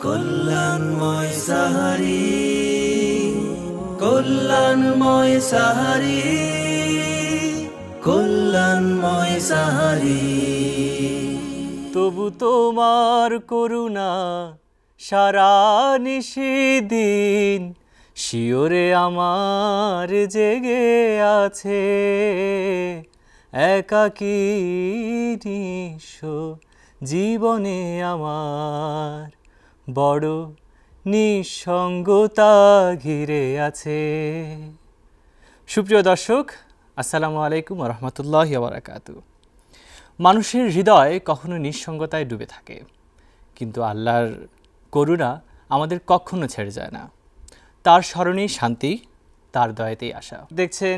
কল্যাণময় সাহারি, কল্যাণময় সাহারি, কল্যাণময় সাহারি। তবু তোমার করুণা সারা নিশিদিন শিওরে আমার জেগে আছে। একাকী নিঃস্ব জীবনে আমার বড় নিঃসঙ্গতা ঘিরে আছে। সুপ্রিয় দর্শক, আসসালামু আলাইকুম ওয়া রাহমাতুল্লাহি ওয়া বারাকাতুহু। মানুষের হৃদয় কখনো নিঃসঙ্গতায় ডুবে থাকে, কিন্তু আল্লাহর করুণা আমাদের কখনো ছেড়ে যায় না। তার স্মরণেই শান্তি, তার দয়াতেই আশা। দেখছেন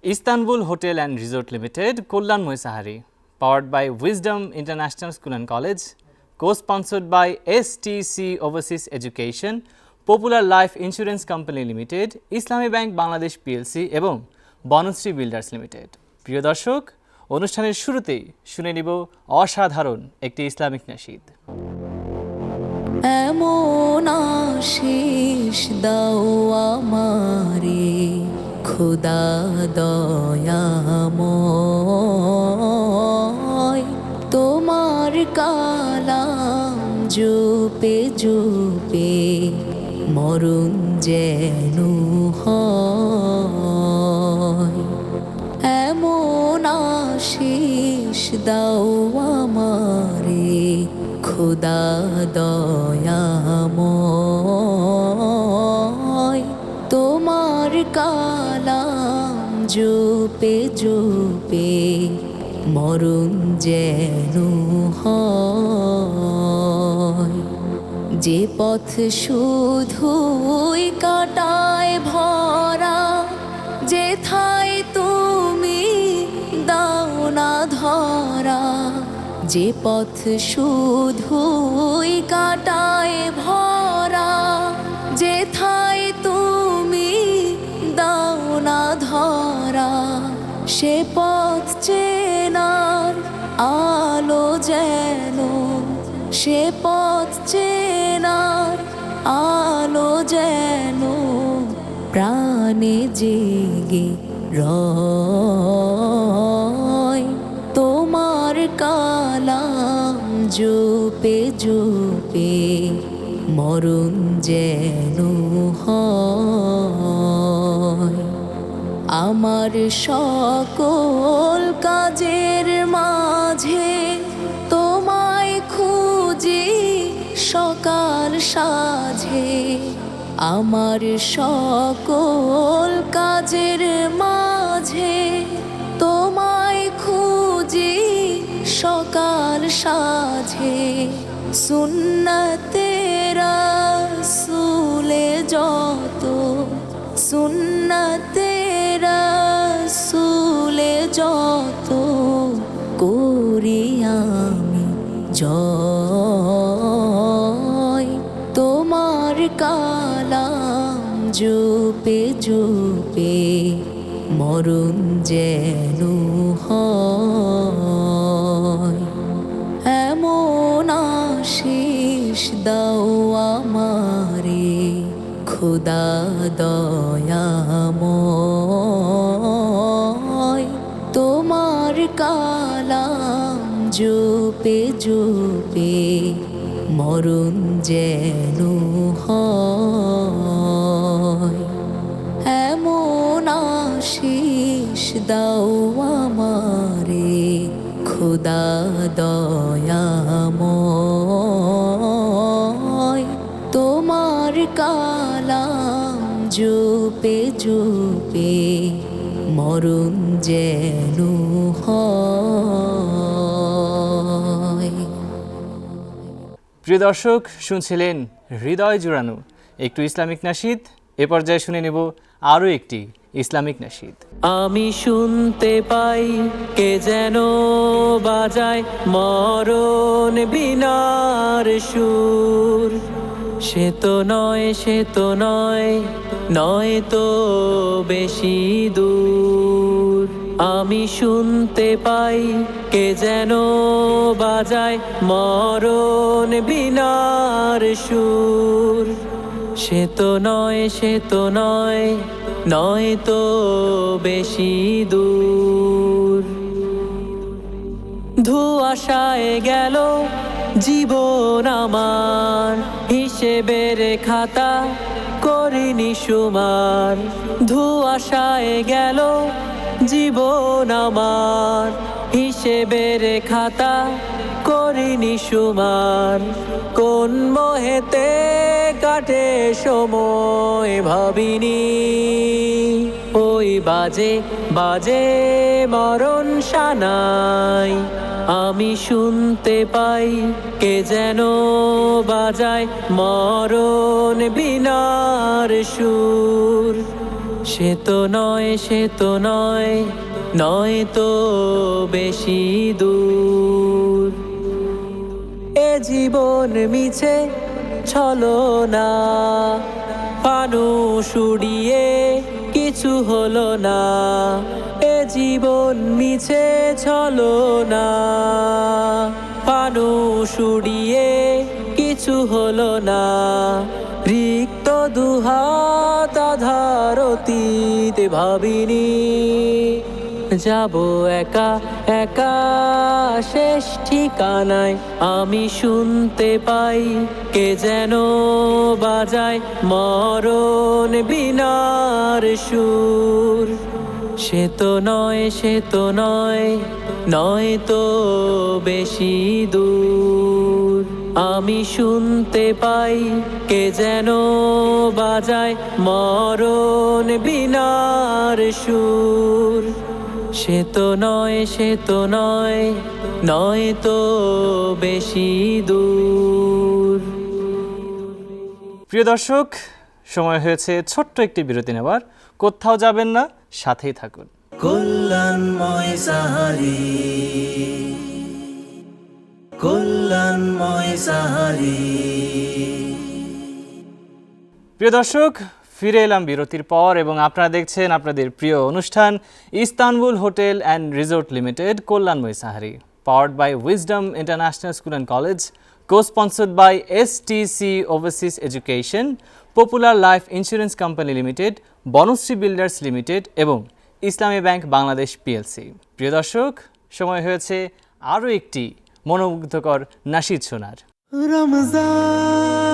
Istanbul hotel and resort limited কল্যাণময় সাহারি, powered by wisdom international school and college, co-sponsored by STC Overseas Education, popular life insurance company limited, Islami bank Bangladesh PLC এবং বনশ্রী বিল্ডার্স লিমিটেড। প্রিয় দর্শক, অনুষ্ঠানের শুরুতেই শুনে নিব অসাধারণ একটি ইসলামিক নাশিদ। এমন আশিস দাও আমারে খোদা দয়াময়, তোমার কালাম জপে জপে মরণ যেন হয়। এমন আশিস দাও আমারে খোদা দয়াময়, তোমার কালাম জপে জপে মরণ যেন হয়। যে পথ শুধুই কাটায় ভরা, যেথায় তুমি দাও না ধরা। যে পথ শুধুই কাটায় ভরা, যেথায় তুমি দাও না ধরা। সে পথ চেনার আলো যেন, সে পথ চেনার আলো যেন প্রাণে জেগে রয়। তোমার কালাম জপে জপে মরণ যেন হয়। আমার সকল কাজের মাঝে তোমায় খুঁজি সকাল সাঁঝে। আমার সকল কাজের মাঝে তোমায় খুঁজি সকাল সাঁঝে। সুন্নতে রাসূলে যত, সুন্নতে রাসূলে যত করি আমি জয়। তোমার কালাম জপে জপে মরণ যেন হয়। এমন আশিস দাও আমারে খোদা দয়াময়, তোমার কালাম জপে জপে মরণ যেন হয়। এমন আশিস দাও আমারে খোদা দয়াময়, তোমার কালাম জপে জপে মরণ যেন হয়। প্রিয় দর্শক, শুনছিলেন হৃদয় জুড়ানো একটু ইসলামিক নাশিদ। এ পর্যায়ে শুনে নেব আরও একটি ইসলামিক নাশিদ। আমি শুনতে পাই কে যেন বাজায় মরণ বিনার সুর। সে তো নয়, সে তো নয়, নয় তো বেশি দূর। আমি শুনতে পাই কে যেন বাজায় মরণ বিনার সুর। সে তো নয়, সে তো নয়, নয় তো বেশি দূর। ধোঁয়াশায় গেল জীবন আমার, হিসেবের খাতা করিনি সুমার। ধোঁয়াশায় গেল জীবন আমার, হিসেবের খাতা করিনি সুমার। কোন মোহেতে কাটে সময় ভাবিনি, ওই বাজে বাজে মরণ শানাই। আমি শুনতে পাই কে যেন বাজায় মরণ বিনার সুর। সে তো নয়, সে তো নয়, নয় তো বেশি দূর। এ জীবন মিছে ছলনা, ফানুস উড়িয়ে কিছু হলো না। এ জীবন মিছে ছলনা, ফানুস উড়িয়ে কিছু হলো না। রিক্ত দুহাত আধার অতীতে ভাবিনি, যাব একা একা শেষ ঠিকানায়। আমি শুনতে পাই কে যেন বাজায় মরণ বিনার সুর। সে তো নয়, সে তো নয়, নয় তো বেশি দূর। আমি শুনতে পাই কে যেন বাজায় মরণ বিনার সুর। সে তো নয়, সে তো নয়, নয় তো বেশি দূর। প্রিয় দর্শক, সময় হয়েছে ছোট্ট একটি বিরতি নেবার। কোথাও যাবেন না, সাথেই থাকুন। কল্যাণময় সাহারি, কল্যাণময় সাহারি। প্রিয় দর্শক, ফিরে এলাম বিরতির পর এবং আপনারা দেখছেন আপনাদের প্রিয় অনুষ্ঠান Istanbul hotel and resort limited কল্যাণময় সাহারি, powered by wisdom international school and college, co-sponsored by STC Overseas Education, popular life insurance company limited, Banasree builders limited এবং ইসলামী ব্যাংক বাংলাদেশ পিএলসি। প্রিয় দর্শক, সময় হয়েছে আরও একটি মনোমুগ্ধকর নাশিদ শোনার। রমজান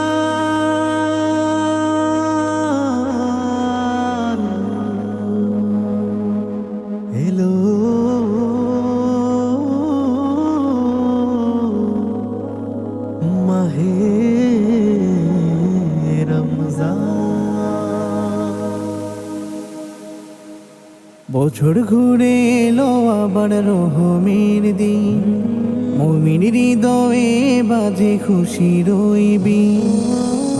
এলো, মাহে বছর ঘুরে এলো আবার রহমের দিন, মুমিন হৃদয়ে বাজে খুশির বিন।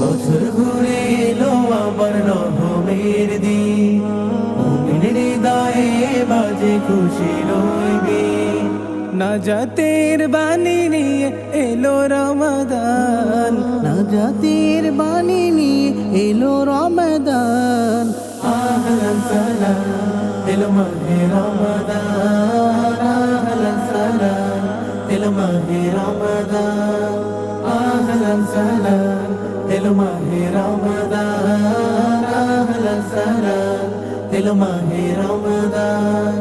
বছর ঘুরে এলো আবার রহমের দিন, মুমিন হৃদয়ে বাজে খুশির বিন। নাজাতের বাণী নিয়ে এলো রমাদান, নাজাতের বাণী নিয়ে এলো রমাদান। আহলান সালাম এলো মাহে রমাদান, আহলান সালাম এলো মাহে রমাদান, আহলান সালাম এলো মাহে রমাদান, আহলান সালাম এলো মাহে রমাদান।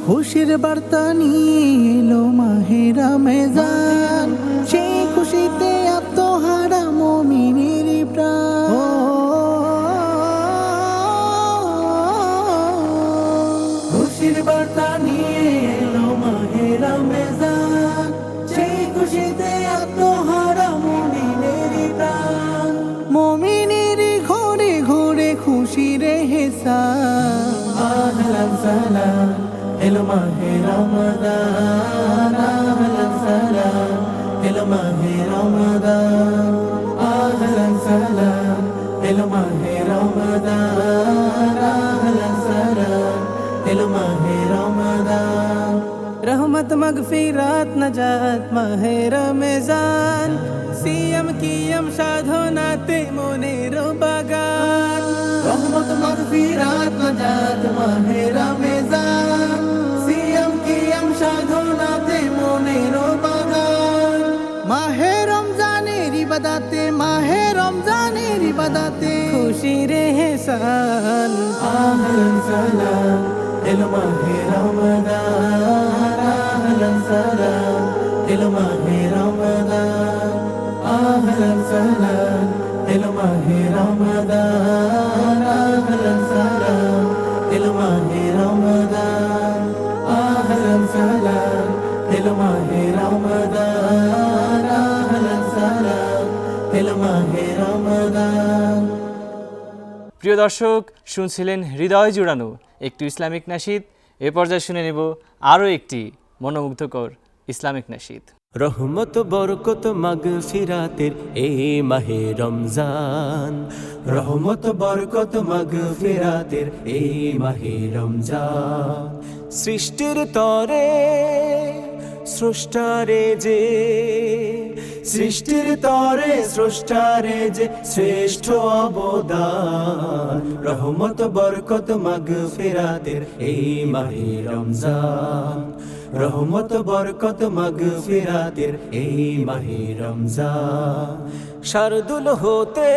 খুশির বার্তা নিয়ে এলো মাহে রমজান, সেই খুশিতে আত্মহারা মুমিনের প্রাণ। খুশির বার্তা নিয়ে এলো মাহে রমজান, সেই খুশিতে আত্মহারা মুমিনের প্রাণ। মুমিনের ঘরে ঘরে খুশির হেসান। আহলান সালাম এলো মাহে রমাদান, আহলান সালাম এলো মাহে রমাদান, আহলান সালাম এলো মাহে রমাদান, আহলান সালাম এলো মাহে রমাদান রহমত মাগফিরাত নাজাত মাহে রমজান সিয়াম কিয়াম সাধনাতে মনের বাগান রহমত মাগফিরাত নাজাত মাহে রমজান সিয়াম কিয়াম সাধনাতে মনের বাগান মাহে রমজানের ইবাদতে মাহে রমজানের ইবাদতে খুশি রে হেসান আহলান সালাম এলো মাহে রমাদান আহলান সালাম এলো মাহে রমাদান আহলান সালাম এলো মাহে রমাদান আহলান সালাম এলো মাহে রমাদান আহলান সালাম এলো মাহে রমাদান আহলান সালাম এলো মাহে রমাদান। প্রিয় দর্শক, শুনছিলেন হৃদয় জুড়ানো একটি ইসলামিক নাশিদ। এ পর্যায়ে শুনে নেব আরও একটি মনোমুগ্ধকর ইসলামিক নাশিদ। রহমত বরকত মাগফিরাতের এই মাহে রমজান, রহমত বরকত মাগফিরাতের এই মাহে রমজান। সৃষ্টির তরে স্রষ্টারে যে, সৃষ্টির তরে স্রষ্টারে যে শ্রেষ্ঠ অবদান। রহমত বরকত মাগফিরাতের এই মাহে রমজান, রহমত বরকত মাগফিরাতের এই মাহে রমজান। শারদুল হতে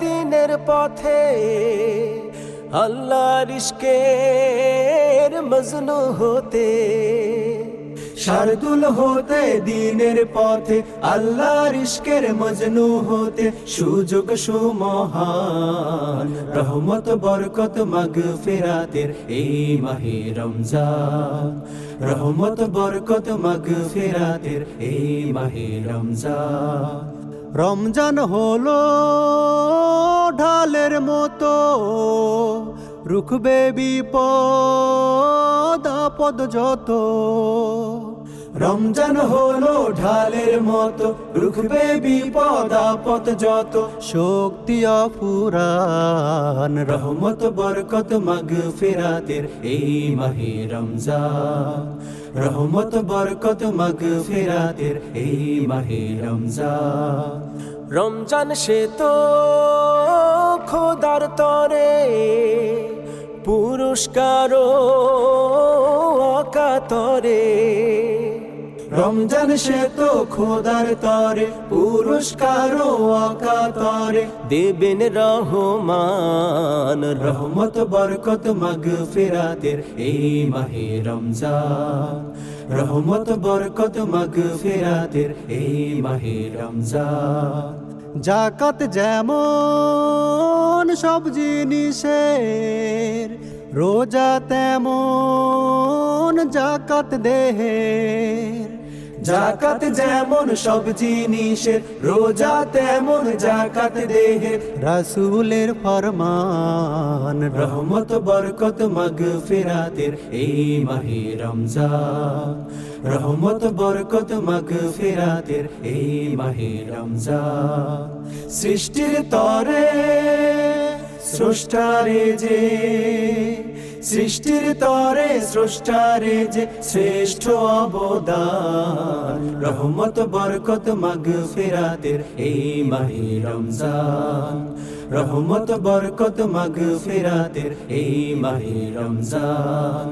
দিনের পথে আল্লাহর ইশকের মজনু হতে, শারদুল হতে দিনের পথে আল্লাহর ইশকের মজনু হতে সুযোগ সুমহান। রহমত বরকত মাগফিরাতের এই মাহে রমজান, রহমত বরকত মাগফিরাতের এই মাহে রমজান। রমজান হলো ঢালের মতো রুখবে বিপদ আপদ যত। রমজান হলো ঢালের মতো রুখবে বিপদ আপদ যত। শক্তি অফুরান রহমত বরকত মাগফিরাতের এই মাহে রমজান, রহমত বরকত মাগফিরাতের এই মাহে রমজান। রমজান সে তো খোদার তরে পুরস্কার অকাতরে। রমজান সে তো খোদার তরে পুরস্কার অকাতরে দেবেন রহমান। রহমত বরকত মাগফিরাতের এই মাহে রমজান, রহমত বরকত মাগফিরাতের এই মাহে রমজান। জাকাত যেমন সব জিনিসের, রোজা তেমন জাকাত দেহের। জাকাত যেমন সব জিনিসের, রোজা তেমন জাকাত দেহের। রাসূলের ফরমান রহমত বরকত মাগফিরাতের এই মাহে রমজান, রহমত বরকত মাগফিরাতের এই মাহে রমজান। সৃষ্টির তরে স্রষ্টারে যে, সৃষ্টির তরে স্রষ্টারে যে শ্রেষ্ঠ অবদান। রহমত বরকত মাগফিরাতের এই মাহে রমজান, রহমত বরকত মাগফিরাতের এই মাহে রমজান।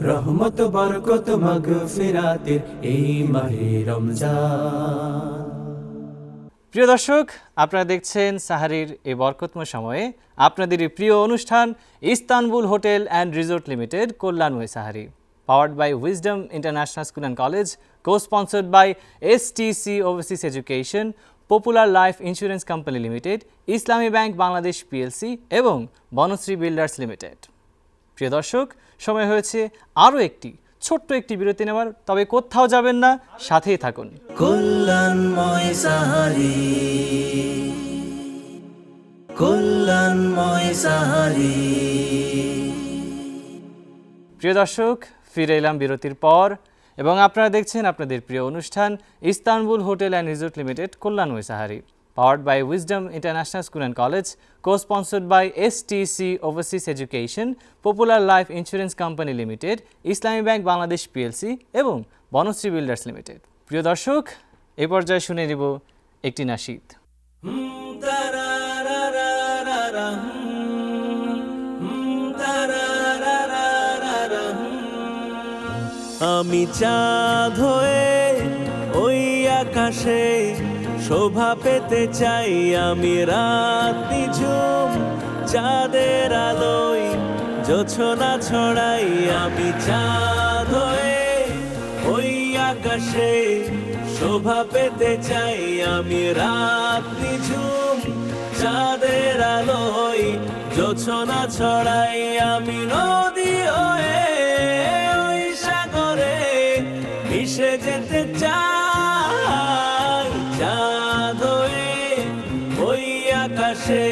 রহমত বরকত মাগফিরাতের এই মাহে রমজান। প্রিয় দর্শক, আপনারা দেখছেন সাহারির এই বরকতময় সময়ে আপনাদেরই প্রিয় অনুষ্ঠান Istanbul hotel and resort limited কল্যাণময় সাহারি, powered by wisdom international school and college, co-sponsored by STC Overseas Education, popular life insurance company limited, Islami bank Bangladesh PLC এবং বনশ্রী বিল্ডার্স লিমিটেড। প্রিয় দর্শক, সময় হয়েছে আরও একটি ছোট্ট একটি বিরতি নেওয়ার, তবে কোথাও যাবেন না, সাথেই থাকুন। কল্যাণময় সাহারি, কল্যাণময় সাহারি। প্রিয় দর্শক, ফিরে এলাম বিরতির পর এবং আপনারা দেখছেন আপনাদের প্রিয় অনুষ্ঠান Istanbul hotel and resort limited কল্যাণময় sehri, powered by Wisdom International School and College, co-sponsored by STC Overseas Education, Popular Life Insurance Company Limited, Islami Bank Bangladesh PLC এবং বনশ্রী বিল্ডার্স লিমিটেড। প্রিয় দর্শক, এই পর্যায়ে শুনে নিব একটি নাশিদ। আমি চাঁদ হয়ে ওই আকাশে শোভা পেতে চাই, আমি রাত নিঝুম চাঁদের আলোয় জোছনা ছড়াই। আমি চাঁদ হয়ে ওই আকাশে শোভা পেতে চাই, আমি রাত নিঝুম চাঁদের আলোয় জোছনা ছড়াই। আমি নদী হয়ে ওই সাগরে মিশে যেতে চাই, চাঁদ হয়ে ওই আকাশে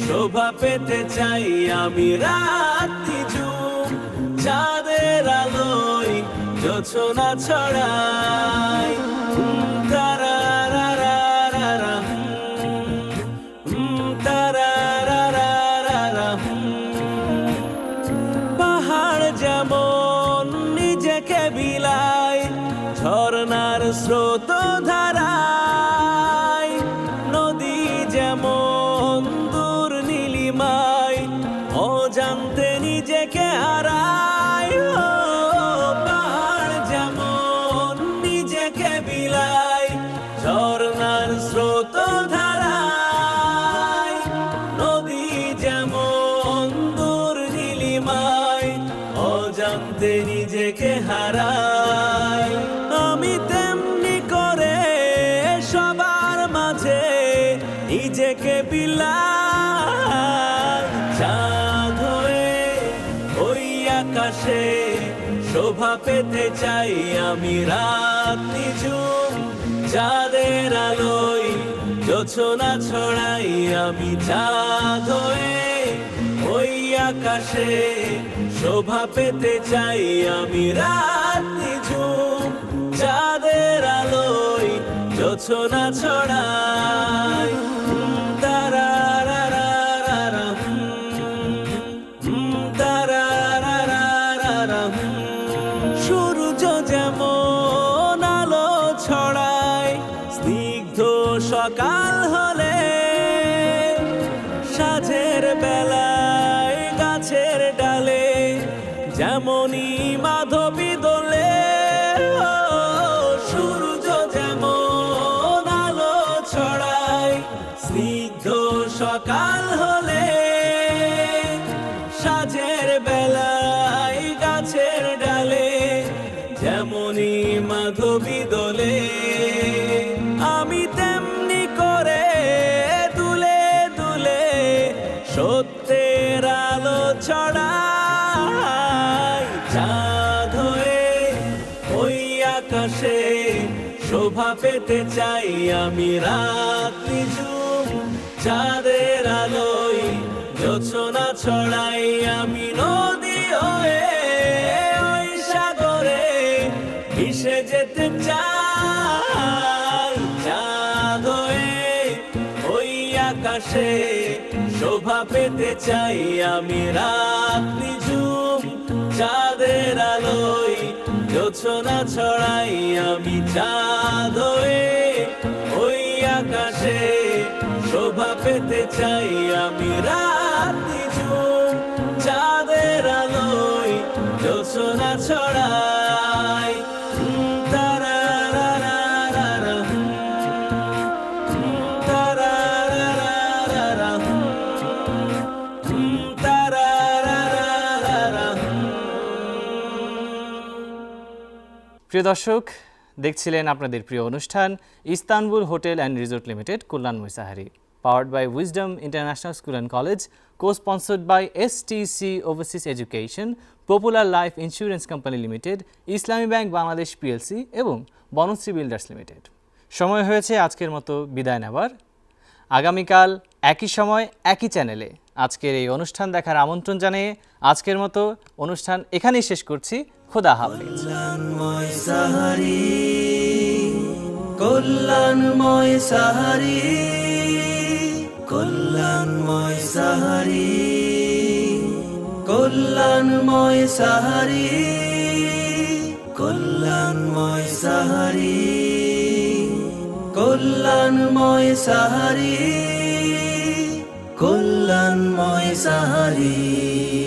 শোভা পেতে চাই, আমি রাত নিঝুম চাঁদের আলোয় জোছনা ছড়াই। পাহাড় যেমন নিজেকে বিলায় ঝরনার স্রোত ধারায়, নদী যেমন দূর নীলিমায় অজান্তে নিজেকে হারায়। পাহাড় যেমন নিজেকে বিলায় ঝরনার স্রোত ধারায়, নদী যেমন দূর নীলিমায় অজান্তে নিজেকে হারায়। আমি তেমনি করে সবার মাঝে নিজেকে বিলাই, চাঁদ হয়ে ওই আকাশে শোভা পেতে চাই, আমি রাত নিঝুম চাঁদের আলোয় জোছনা ছড়াই। আমি চাঁদ হয়ে ওই আকাশে শোভা পেতে চাই, আমি রাত নিঝুম চাঁদের আলোয় জোছনা ছড়াই। সূর্য যেমন আলো ছড়ায় স্নিগ্ধ সকাল হলে, সাঁঝের বেলায় গাছের ডালে যেমনই মাধবী দোলে। সূর্য যেমন আলো ছড়ায় স্নিগ্ধ সকাল হলে, সাঁঝের বেলায় গাছের ডালে যেমনই মাধবী দোলে। আমি তেমনি করে দুলে দুলে সত্যের আলো ছড়াই, চাঁদ হয়ে ওই আকাশে শোভা পেতে চাই, আমি রাত নিঝুম চাঁদের আলোয় জোছনা ছড়াই। আমি নদী হয়ে ওই সাগরে মিশে যেতে চাই, চাঁদ হয়ে ওই আকাশে শোভা পেতে চাই, আমি রাত নিঝুম চাঁদের আলোয় জোছনা ছড়াই। আমি চাঁদ হয়ে ওই আকাশে শোভা পেতে চাই, আমি রাত নিঝুম চাঁদের আলোয় জোছনা ছড়াই। প্রিয় দর্শক, দেখছিলেন আপনাদের প্রিয় অনুষ্ঠান Istanbul hotel and resort limited, Kalyan মৈসাহারি, powered by wisdom international school and college, co-sponsored by STC Overseas Education, Popular Life Insurance Company Limited, Islami bank Bangladesh PLC এবং বনশ্রী বিল্ডার্স লিমিটেড। সময় হয়েছে আজকের মতো বিদায় নেবার। আগামীকাল একই সময় একই চ্যানেলে আজকের এই অনুষ্ঠান দেখার আমন্ত্রণ জানিয়ে আজকের মতো অনুষ্ঠান এখানেই শেষ করছি। খোদা হাফেজ। কল্যাণময় সাহারি, কল্যাণময় সাহারি, কল্যাণময় সাহারি, কল্যাণময় সাহারি, কল্যাণময় সাহারি, কল্যাণময় সাহারি।